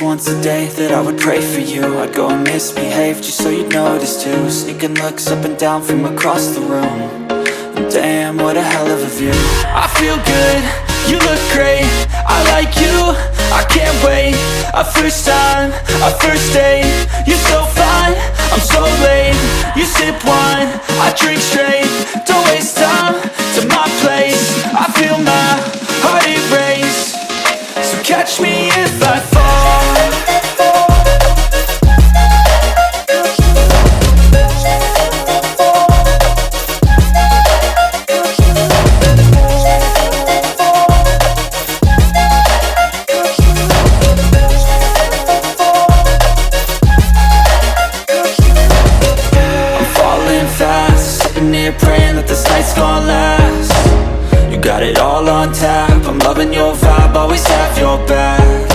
least once a day that I would pray for you. I'd go and misbehave just so you'd notice too. Sneaking looks up and down from across the room. And damn, what a hell of a view. I feel good, you look great, I like you, I can't wait. A first time, a first date, you're so fine, I'm so late. You sip wine, I drink straight, don't waste time to my place. I feel my heart erase, so catch me if I fall. Praying that this night's gonna last. You got it all on tap, I'm loving your vibe, always have your back.